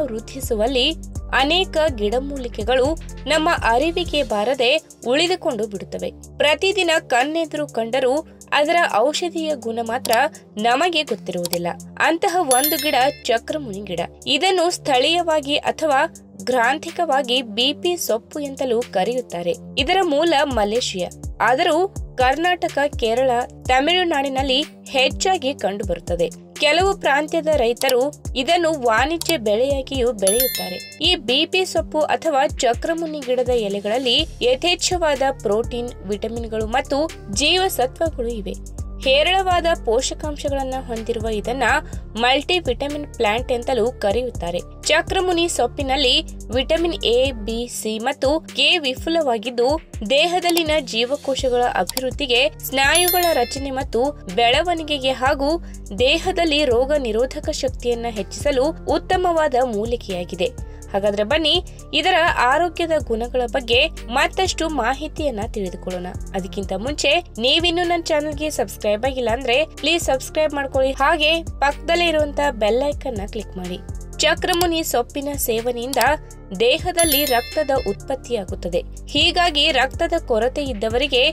ವೃದ್ಧಿಸುವಲ್ಲಿ ಅನೇಕ ಗಿಡಮೂಲಿಕೆಗಳು ನಮ್ಮ ಅರಿವಿಗೆ ಬಾರದೆ ಉಳಿದುಕೊಂಡು ಬಿಡುತ್ತವೆ. ಪ್ರತಿದಿನ ಕಣ್ಣೆದುರು ಕಂಡರೂ ಅದರ ಔಷಧೀಯ ಗುಣ ಮಾತ್ರ ನಮಗೆ ಗೊತ್ತಿರುವುದಿಲ್ಲ. ಅಂತಹ ಒಂದು ಗಿಡ ಚಕ್ರಮುನಿ ಗಿಡ. ಇದನ್ನು ಸ್ಥಳೀಯವಾಗಿ ಅಥವಾ ಗ್ರಾಂಥಿಕವಾಗಿ ಬಿಪಿ ಸೊಪ್ಪು ಎಂತಲೂ ಕರೆಯುತ್ತಾರೆ. ಇದರ ಮೂಲ ಮಲೇಷಿಯಾ, ಆದರೂ ಕರ್ನಾಟಕ, ಕೇರಳ, ತಮಿಳುನಾಡಿನಲ್ಲಿ ಹೆಚ್ಚಾಗಿ ಕಂಡುಬರುತ್ತದೆ. ಕೆಲವು ಪ್ರಾಂತ್ಯದ ರೈತರು ಇದನ್ನು ವಾಣಿಜ್ಯ ಬೆಳೆಯಾಗಿಯೂ ಬೆಳೆಯುತ್ತಾರೆ. ಈ ಬಿಪಿ ಸೊಪ್ಪು ಅಥವಾ ಚಕ್ರಮುನಿ ಗಿಡದ ಎಲೆಗಳಲ್ಲಿ ಯಥೇಚ್ಛವಾದ ಪ್ರೋಟೀನ್, ವಿಟಮಿನ್ಗಳು ಮತ್ತು ಜೀವಸತ್ವಗಳು ಇವೆ. ಹೇರಳವಾದ ಪೋಷಕಾಂಶಗಳನ್ನು ಹೊಂದಿರುವ ಇದನ್ನ ಮಲ್ಟಿ ವಿಟಮಿನ್ ಪ್ಲಾಂಟ್ ಎಂತಲೂ ಕರೆಯುತ್ತಾರೆ. ಚಕ್ರಮುನಿ ಸೊಪ್ಪಿನಲ್ಲಿ ವಿಟಮಿನ್ ಎ, ಬಿ, ಸಿ ಮತ್ತು ಕೆ ವಿಪುಲವಾಗಿದ್ದು ದೇಹದಲ್ಲಿನ ಜೀವಕೋಶಗಳ ಅಭಿವೃದ್ಧಿಗೆ, ಸ್ನಾಯುಗಳ ರಚನೆ ಮತ್ತು ಬೆಳವಣಿಗೆಗೆ ಹಾಗೂ ದೇಹದಲ್ಲಿ ರೋಗ ನಿರೋಧಕ ಶಕ್ತಿಯನ್ನ ಹೆಚ್ಚಿಸಲು ಉತ್ತಮವಾದ ಮೂಲಿಕೆಯಾಗಿದೆ. ಹಾಗಾದ್ರೆ ಬನ್ನಿ ಇದರ ಆರೋಗ್ಯದ ಗುಣಗಳ ಬಗ್ಗೆ ಮತ್ತಷ್ಟು ಮಾಹಿತಿಯನ್ನ ತಿಳಿದುಕೊಳ್ಳೋಣ. ಅದಕ್ಕಿಂತ ಮುಂಚೆ ನೀವಿನ್ನು ನನ್ನ ಚಾನೆಲ್ಗೆ ಸಬ್ಸ್ಕ್ರೈಬ್ ಆಗಿಲ್ಲ ಅಂದ್ರೆ ಪ್ಲೀಸ್ ಸಬ್ಸ್ಕ್ರೈಬ್ ಮಾಡ್ಕೊಳ್ಳಿ, ಹಾಗೆ ಪಕ್ಕದಲ್ಲೇ ಇರುವಂತಹ ಬೆಲ್ ಐಕನ್ ನ ಕ್ಲಿಕ್ ಮಾಡಿ. ಚಕ್ರಮುನಿ ಸೊಪ್ಪಿನ ಸೇವನೆಯಿಂದ ದೇಹದಲ್ಲಿ ರಕ್ತದ ಉತ್ಪತ್ತಿಯಾಗುತ್ತದೆ. ಹೀಗಾಗಿ ರಕ್ತದ ಕೊರತೆ ಇದ್ದವರಿಗೆ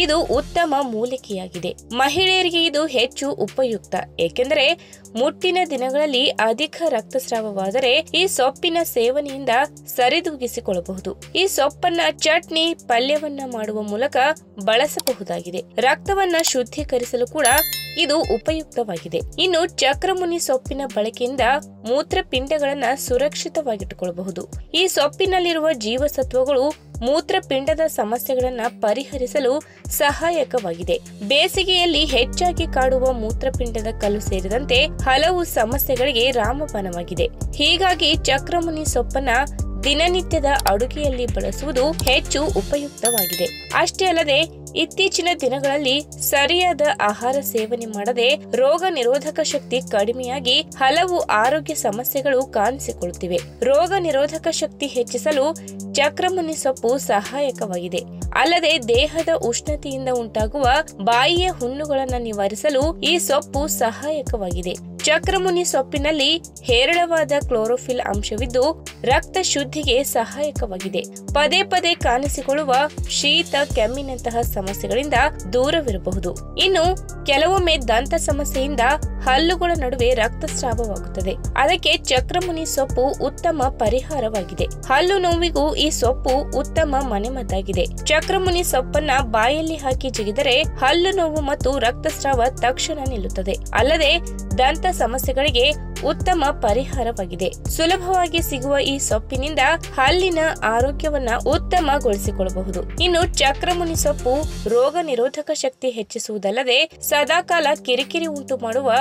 ಇದು ಉತ್ತಮ ಮೂಲಿಕೆಯಾಗಿದೆ. ಮಹಿಳೆಯರಿಗೆ ಇದು ಹೆಚ್ಚು ಉಪಯುಕ್ತ, ಏಕೆಂದರೆ ಮುಟ್ಟಿನ ದಿನಗಳಲ್ಲಿ ಅಧಿಕ ರಕ್ತಸ್ರಾವವಾದರೆ ಈ ಸೊಪ್ಪಿನ ಸೇವನೆಯಿಂದ ಸರಿದೂಗಿಸಿಕೊಳ್ಳಬಹುದು. ಈ ಸೊಪ್ಪನ್ನ ಚಟ್ನಿ, ಪಲ್ಯವನ್ನ ಮಾಡುವ ಮೂಲಕ ಬಳಸಬಹುದಾಗಿದೆ. ರಕ್ತವನ್ನ ಶುದ್ಧೀಕರಿಸಲು ಕೂಡ ಇದು ಉಪಯುಕ್ತವಾಗಿದೆ. ಇನ್ನು ಚಕ್ರಮುನಿ ಸೊಪ್ಪಿನ ಬಳಕೆಯಿಂದ ಮೂತ್ರಪಿಂಡಗಳನ್ನ ಸುರಕ್ಷಿತವಾಗಿಟ್ಟುಕೊಳ್ಳಬಹುದು. ಈ ಸೊಪ್ಪಿನಲ್ಲಿರುವ ಜೀವಸತ್ವಗಳು ಮೂತ್ರಪಿಂಡದ ಸಮಸ್ಯೆಗಳನ್ನ ಪರಿಹರಿಸಲು ಸಹಾಯಕವಾಗಿದೆ. ಬೇಸಿಗೆಯಲ್ಲಿ ಹೆಚ್ಚಾಗಿ ಕಾಡುವ ಮೂತ್ರಪಿಂಡದ ಕಲ್ಲು ಸೇರಿದಂತೆ ಹಲವು ಸಮಸ್ಯೆಗಳಿಗೆ ರಾಮಬಾಣವಾಗಿದೆ. ಹೀಗಾಗಿ ಚಕ್ರಮುನಿ ಸೊಪ್ಪನ್ನ ದಿನನಿತ್ಯದ ಅಡುಗೆಯಲ್ಲಿ ಬಳಸುವುದು ಹೆಚ್ಚು ಉಪಯುಕ್ತವಾಗಿದೆ. ಅಷ್ಟೇ ಅಲ್ಲದೆ ಇತ್ತೀಚಿನ ದಿನಗಳಲ್ಲಿ ಸರಿಯಾದ ಆಹಾರ ಸೇವನೆ ಮಾಡದೆ ರೋಗ ನಿರೋಧಕ ಶಕ್ತಿ ಕಡಿಮೆಯಾಗಿ ಹಲವು ಆರೋಗ್ಯ ಸಮಸ್ಯೆಗಳು ಕಾಣಿಸಿಕೊಳ್ಳುತ್ತಿವೆ. ರೋಗ ನಿರೋಧಕ ಶಕ್ತಿ ಹೆಚ್ಚಿಸಲು ಚಕ್ರಮುನಿ ಸೊಪ್ಪು ಸಹಾಯಕವಾಗಿದೆ. ಅಲ್ಲದೆ ದೇಹದ ಉಷ್ಣತೆಯಿಂದ ಉಂಟಾಗುವ ಬಾಯಿಯ ಹುಣ್ಣುಗಳನ್ನು ನಿವಾರಿಸಲು ಈ ಸೊಪ್ಪು ಸಹಾಯಕವಾಗಿದೆ. ಚಕ್ರಮುನಿ ಸೊಪ್ಪಿನಲ್ಲಿ ಹೇರಳವಾದ ಕ್ಲೋರೋಫಿಲ್ ಅಂಶವಿದ್ದು ರಕ್ತ ಶುದ್ಧಿಗೆ ಸಹಾಯಕವಾಗಿದೆ. ಪದೇ ಪದೇ ಕಾಣಿಸಿಕೊಳ್ಳುವ ಶೀತ, ಕೆಮ್ಮಿನಂತಹ ಸಮಸ್ಯೆಗಳಿಂದ ದೂರವಿರಬಹುದು. ಇನ್ನು ಕೆಲವೊಮ್ಮೆ ದಂತ ಸಮಸ್ಯೆಯಿಂದ ಹಲ್ಲುಗಳ ನಡುವೆ ರಕ್ತಸ್ರಾವವಾಗುತ್ತದೆ. ಅದಕ್ಕೆ ಚಕ್ರಮುನಿ ಸೊಪ್ಪು ಉತ್ತಮ ಪರಿಹಾರವಾಗಿದೆ. ಹಲ್ಲು ನೋವಿಗೂ ಈ ಸೊಪ್ಪು ಉತ್ತಮ ಮನೆಮದ್ದಾಗಿದೆ. ಚಕ್ರಮುನಿ ಸೊಪ್ಪನ್ನ ಬಾಯಲ್ಲಿ ಹಾಕಿ ಜಿಗಿದರೆ ಹಲ್ಲು ನೋವು ಮತ್ತು ರಕ್ತಸ್ರಾವ ತಕ್ಷಣ ನಿಲ್ಲುತ್ತದೆ. ಅಲ್ಲದೆ ದಂತ ಸಮಸ್ಯೆಗಳಿಗೆ ಉತ್ತಮ ಪರಿಹಾರವಾಗಿದೆ. ಸುಲಭವಾಗಿ ಸಿಗುವ ಈ ಸೊಪ್ಪಿನಿಂದ ಹಲ್ಲಿನ ಆರೋಗ್ಯವನ್ನ ಉತ್ತಮಗೊಳಿಸಿಕೊಳ್ಳಬಹುದು. ಇನ್ನು ಚಕ್ರಮುನಿ ಸೊಪ್ಪು ರೋಗ ನಿರೋಧಕ ಶಕ್ತಿ ಹೆಚ್ಚಿಸುವುದಲ್ಲದೆ ಸದಾಕಾಲ ಕಿರಿಕಿರಿ ಉಂಟು ಮಾಡುವ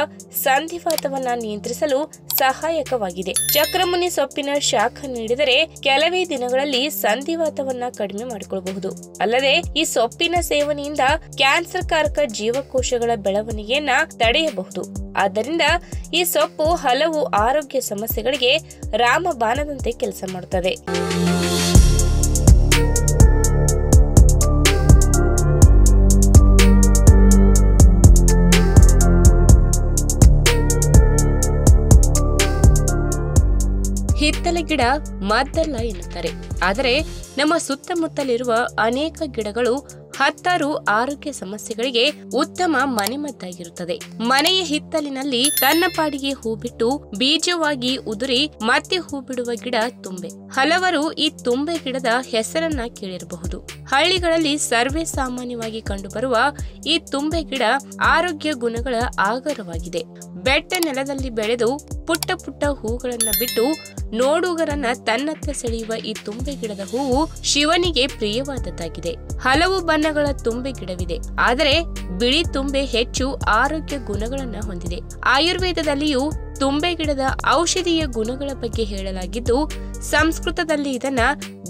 ಸಂಧಿವಾತವನ್ನ ನಿಯಂತ್ರಿಸಲು ಸಹಾಯಕವಾಗಿದೆ. ಚಕ್ರಮುನಿ ಸೊಪ್ಪಿನ ಶಾಖ ನೀಡಿದರೆ ಕೆಲವೇ ದಿನಗಳಲ್ಲಿ ಸಂಧಿವಾತವನ್ನ ಕಡಿಮೆ ಮಾಡಿಕೊಳ್ಳಬಹುದು. ಅಲ್ಲದೆ ಈ ಸೊಪ್ಪಿನ ಸೇವನೆಯಿಂದ ಕ್ಯಾನ್ಸರ್ ಕಾರಕ ಜೀವಕೋಶಗಳ ಬೆಳವಣಿಗೆಯನ್ನ ತಡೆಯಬಹುದು. ಆದ್ದರಿಂದ ಈ ಸೊಪ್ಪು ಹಲವು ಆರೋಗ್ಯ ಸಮಸ್ಯೆಗಳಿಗೆ ರಾಮಬಾಣದಂತೆ ಕೆಲಸ ಮಾಡುತ್ತದೆ. ಹಿತ್ತಲ ಗಿಡ ಮದ್ದಲ್ಲ ಎನ್ನುತ್ತಾರೆ. ಆದರೆ ನಮ್ಮ ಸುತ್ತಮುತ್ತಲಿರುವ ಅನೇಕ ಗಿಡಗಳು ಹತ್ತಾರು ಆರೋಗ್ಯ ಸಮಸ್ಯೆಗಳಿಗೆ ಉತ್ತಮ ಮನೆಮದ್ದಾಗಿರುತ್ತದೆ. ಮನೆಯ ಹಿತ್ತಲಿನಲ್ಲಿ ತನ್ನ ಪಾಡಿಗೆ ಹೂ ಬಿಟ್ಟು ಬೀಜವಾಗಿ ಉದುರಿ ಮತ್ತೆ ಹೂ ಬಿಡುವ ಗಿಡ ತುಂಬೆ. ಹಲವರು ಈ ತುಂಬೆ ಗಿಡದ ಹೆಸರನ್ನ ಕೇಳಿರಬಹುದು. ಹಳ್ಳಿಗಳಲ್ಲಿ ಸರ್ವೇ ಸಾಮಾನ್ಯವಾಗಿ ಕಂಡುಬರುವ ಈ ತುಂಬೆ ಗಿಡ ಆರೋಗ್ಯ ಗುಣಗಳ ಆಗರವಾಗಿದೆ. ಬೆಟ್ಟ ನೆಲದಲ್ಲಿ ಬೆಳೆದು ಪುಟ್ಟ ಪುಟ್ಟ ಹೂಗಳನ್ನ ಬಿಟ್ಟು ನೋಡುಗರನ್ನ ತನ್ನತ್ತ ಸೆಳೆಯುವ ಈ ತುಂಬೆ ಗಿಡದ ಹೂವು ಶಿವನಿಗೆ ಪ್ರಿಯವಾದದ್ದಾಗಿದೆ. ಹಲವು ಬಣ್ಣಗಳ ತುಂಬೆ ಗಿಡವಿದೆ, ಆದರೆ ಬಿಳಿ ತುಂಬೆ ಹೆಚ್ಚು ಆರೋಗ್ಯ ಗುಣಗಳನ್ನ ಹೊಂದಿದೆ. ಆಯುರ್ವೇದದಲ್ಲಿಯೂ ತುಂಬೆ ಗಿಡದ ಔಷಧೀಯ ಗುಣಗಳ ಬಗ್ಗೆ ಹೇಳಲಾಗಿದ್ದು, ಸಂಸ್ಕೃತದಲ್ಲಿ ಇದನ್ನ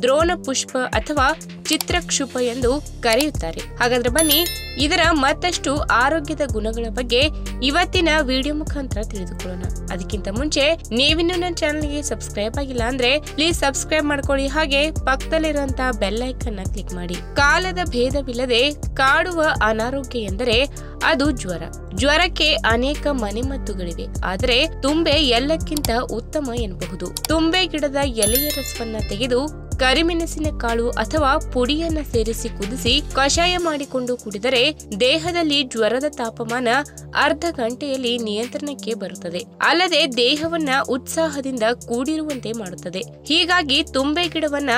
ದ್ರೋಣ ಪುಷ್ಪ ಅಥವಾ ಚಿತ್ರಕ್ಷುಪ ಎಂದು ಕರೆಯುತ್ತಾರೆ. ಹಾಗಾದ್ರೆ ಬನ್ನಿ ಇದರ ಮತ್ತಷ್ಟು ಆರೋಗ್ಯದ ಗುಣಗಳ ಬಗ್ಗೆ ಇವತ್ತಿನ ವಿಡಿಯೋ ಮುಖಾಂತರ ತಿಳಿದುಕೊಳ್ಳೋಣ. ಅದಕ್ಕಿಂತ ಮುಂಚೆ ನೀವಿನ್ನೂ ನನ್ನ ಚಾನೆಲ್ಗೆ ಸಬ್ಸ್ಕ್ರೈಬ್ ಆಗಿಲ್ಲ ಅಂದ್ರೆ ಪ್ಲೀಸ್ ಸಬ್ಸ್ಕ್ರೈಬ್ ಮಾಡ್ಕೊಳ್ಳಿ, ಹಾಗೆ ಪಕ್ಕದಲ್ಲಿರುವಂತಹ ಬೆಲ್ ಐಕನ್ ನ ಕ್ಲಿಕ್ ಮಾಡಿ. ಕಾಲದ ಭೇದವಿಲ್ಲದೆ ಕಾಡುವ ಅನಾರೋಗ್ಯ ಎಂದರೆ ಅದು ಜ್ವರ. ಜ್ವರಕ್ಕೆ ಅನೇಕ ಮನೆಮದ್ದುಗಳಿವೆ, ಆದರೆ ತುಂಬೆ ಎಲ್ಲಕ್ಕಿಂತ ಉತ್ತಮ ಎನ್ನಬಹುದು. ತುಂಬೆ ಗಿಡದ ಎಲೆಯ ರಸವನ್ನ ತೆಗೆದು ಕರಿಮೆಣಸಿನ ಕಾಳು ಅಥವಾ ಪುಡಿಯನ್ನ ಸೇರಿಸಿ ಕುದಿಸಿ ಕಷಾಯ ಮಾಡಿಕೊಂಡು ಕುಡಿದರೆ ದೇಹದಲ್ಲಿ ಜ್ವರದ ತಾಪಮಾನ ಅರ್ಧ ಗಂಟೆಯಲ್ಲಿ ನಿಯಂತ್ರಣಕ್ಕೆ ಬರುತ್ತದೆ. ಅಲ್ಲದೆ ದೇಹವನ್ನ ಉತ್ಸಾಹದಿಂದ ಕೂಡಿರುವಂತೆ ಮಾಡುತ್ತದೆ. ಹೀಗಾಗಿ ತುಂಬೆ ಗಿಡವನ್ನ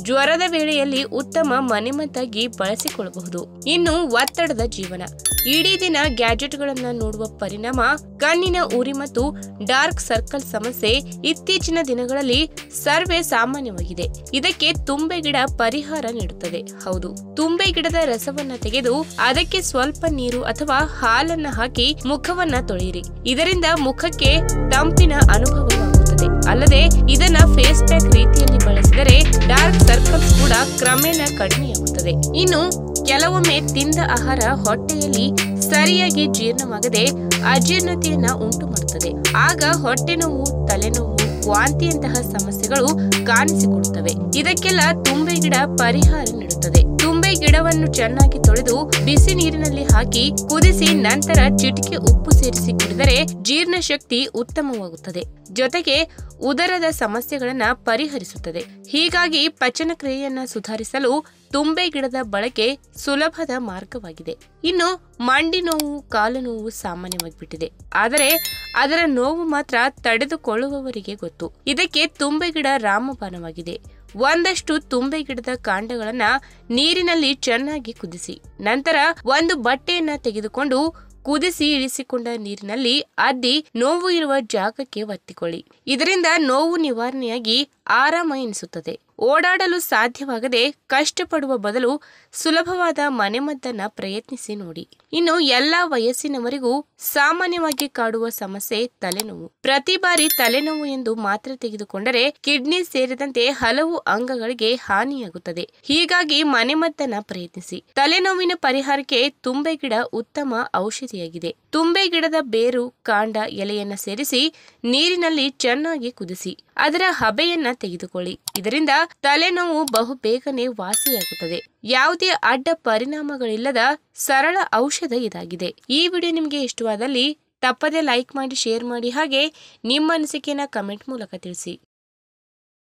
ಜ್ವರದ ವೇಳೆಯಲ್ಲಿ ಉತ್ತಮ ಮನೆಮದ್ದಾಗಿ ಬಳಸಿಕೊಳ್ಳಬಹುದು. ಇನ್ನು ಒತ್ತಡದ ಜೀವನ. ಇಡೀ ದಿನ ಗ್ಯಾಜೆಟ್ಗಳನ್ನ ನೋಡುವ ಪರಿಣಾಮ ಕಣ್ಣಿನ ಉರಿ ಮತ್ತು ಡಾರ್ಕ್ ಸರ್ಕಲ್ ಸಮಸ್ಯೆ ಇತ್ತೀಚಿನ ದಿನಗಳಲ್ಲಿ ಸರ್ವೇ ಸಾಮಾನ್ಯವಾಗಿದೆ. ಇದಕ್ಕೆ ತುಂಬೆ ಗಿಡ ಪರಿಹಾರ ನೀಡುತ್ತದೆ. ಹೌದು, ತುಂಬೆ ಗಿಡದ ರಸವನ್ನ ತೆಗೆದು ಅದಕ್ಕೆ ಸ್ವಲ್ಪ ನೀರು ಅಥವಾ ಹಾಲನ್ನ ಹಾಕಿ ಮುಖವನ್ನ ತೊಳೆಯಿರಿ. ಇದರಿಂದ ಮುಖಕ್ಕೆ ತಂಪಿನ ಅನುಭವವಾಗುತ್ತದೆ. ಅಲ್ಲದೆ ಇದನ್ನ ಫೇಸ್ ಪ್ಯಾಕ್ ರೀತಿಯಲ್ಲಿ ಬಳಸಿದರೆ ಡಾರ್ಕ್ ಸರ್ಕಲ್ಸ್ ಕೂಡ ಕ್ರಮೇಣ ಕಡಿಮೆಯಾಗುತ್ತದೆ. ಇನ್ನು ಕೆಲವೊಮ್ಮೆ ತಿಂದ ಆಹಾರ ಹೊಟ್ಟೆಯಲ್ಲಿ ಸರಿಯಾಗಿ ಜೀರ್ಣವಾಗದೆ ಅಜೀರ್ಣತೆಯನ್ನ ಉಂಟು ಮಾಡುತ್ತದೆ. ಆಗ ಹೊಟ್ಟೆ ನೋವು, ತಲೆನೋವು, ವಾಂತಿಯಂತಹ ಸಮಸ್ಯೆಗಳು ಕಾಣಿಸಿಕೊಳ್ಳುತ್ತವೆ. ಇದಕ್ಕೆಲ್ಲ ತುಂಬೆ ಗಿಡ ಪರಿಹಾರ ನೀಡುತ್ತದೆ. ತುಂಬೆ ಗಿಡವನ್ನು ಚೆನ್ನಾಗಿ ತೊಳೆದು ಬಿಸಿ ನೀರಿನಲ್ಲಿ ಹಾಕಿ ಕುದಿಸಿ ನಂತರ ಚಿಟಿಕೆ ಉಪ್ಪು ಸೇರಿಸಿ ಕುಡಿದರೆ ಜೀರ್ಣಶಕ್ತಿ ಉತ್ತಮವಾಗುತ್ತದೆ. ಜೊತೆಗೆ ಉದರದ ಸಮಸ್ಯೆಗಳನ್ನ ಪರಿಹರಿಸುತ್ತದೆ. ಹೀಗಾಗಿ ಪಚನ ಕ್ರಿಯೆಯನ್ನ ಸುಧಾರಿಸಲು ತುಂಬೆ ಗಿಡದ ಬಳಕೆ ಸುಲಭದ ಮಾರ್ಗವಾಗಿದೆ. ಇನ್ನು ಮಂಡಿ ನೋವು, ಕಾಲು ನೋವು ಸಾಮಾನ್ಯವಾಗಿಬಿಟ್ಟಿದೆ. ಆದರೆ ಅದರ ನೋವು ಮಾತ್ರ ತಡೆದುಕೊಳ್ಳುವವರಿಗೆ ಗೊತ್ತು. ಇದಕ್ಕೆ ತುಂಬೆ ಗಿಡ ರಾಮಬಾಣವಾಗಿದೆ. ಒಂದಷ್ಟು ತುಂಬೆ ಗಿಡದ ಕಾಂಡಗಳನ್ನ ನೀರಿನಲ್ಲಿ ಚೆನ್ನಾಗಿ ಕುದಿಸಿ ನಂತರ ಒಂದು ಬಟ್ಟೆಯನ್ನ ತೆಗೆದುಕೊಂಡು ಕುದಿಸಿ ಇಳಿಸಿಕೊಂಡ ನೀರಿನಲ್ಲಿ ಅದ್ದಿ ನೋವು ಇರುವ ಜಾಗಕ್ಕೆ ಒತ್ತಿಕೊಳ್ಳಿ. ಇದರಿಂದ ನೋವು ನಿವಾರಣೆಯಾಗಿ ಆರಾಮ ಎನಿಸುತ್ತದೆ. ಓಡಾಡಲು ಸಾಧ್ಯವಾಗದೆ ಕಷ್ಟಪಡುವ ಬದಲು ಸುಲಭವಾದ ಮನೆಮದ್ದನ್ನ ಪ್ರಯತ್ನಿಸಿ ನೋಡಿ. ಇನ್ನು ಎಲ್ಲಾ ವಯಸ್ಸಿನವರಿಗೂ ಸಾಮಾನ್ಯವಾಗಿ ಕಾಡುವ ಸಮಸ್ಯೆ ತಲೆನೋವು. ಪ್ರತಿ ಬಾರಿ ತಲೆನೋವು ಎಂದು ಮಾತ್ರೆ ತೆಗೆದುಕೊಂಡರೆ ಕಿಡ್ನಿ ಸೇರಿದಂತೆ ಹಲವು ಅಂಗಗಳಿಗೆ ಹಾನಿಯಾಗುತ್ತದೆ. ಹೀಗಾಗಿ ಮನೆಮದ್ದನ್ನ ಪ್ರಯತ್ನಿಸಿ. ತಲೆನೋವಿನ ಪರಿಹಾರಕ್ಕೆ ತುಂಬೆ ಗಿಡ ಉತ್ತಮ ಔಷಧಿಯಾಗಿದೆ. ತುಂಬೆ ಗಿಡದ ಬೇರು, ಕಾಂಡ, ಎಲೆಯನ್ನ ಸೇರಿಸಿ ನೀರಿನಲ್ಲಿ ಚೆನ್ನಾಗಿ ಕುದಿಸಿ ಅದರ ಹಬೆಯನ್ನ ತೆಗೆದುಕೊಳ್ಳಿ. ಇದರಿಂದ ತಲೆನೋವು ಬಹುಬೇಗನೆ ವಾಸಿಯಾಗುತ್ತದೆ. ಯಾವುದೇ ಅಡ್ಡ ಪರಿಣಾಮಗಳಿಲ್ಲದ ಸರಳ ಔಷಧ ಇದಾಗಿದೆ. ಈ ವಿಡಿಯೋ ನಿಮಗೆ ಇಷ್ಟವಾದಲ್ಲಿ ತಪ್ಪದೆ ಲೈಕ್ ಮಾಡಿ, ಶೇರ್ ಮಾಡಿ, ಹಾಗೆ ನಿಮ್ಮ ಅನಿಸಿಕೆಯನ್ನ ಕಮೆಂಟ್ ಮೂಲಕ ತಿಳಿಸಿ.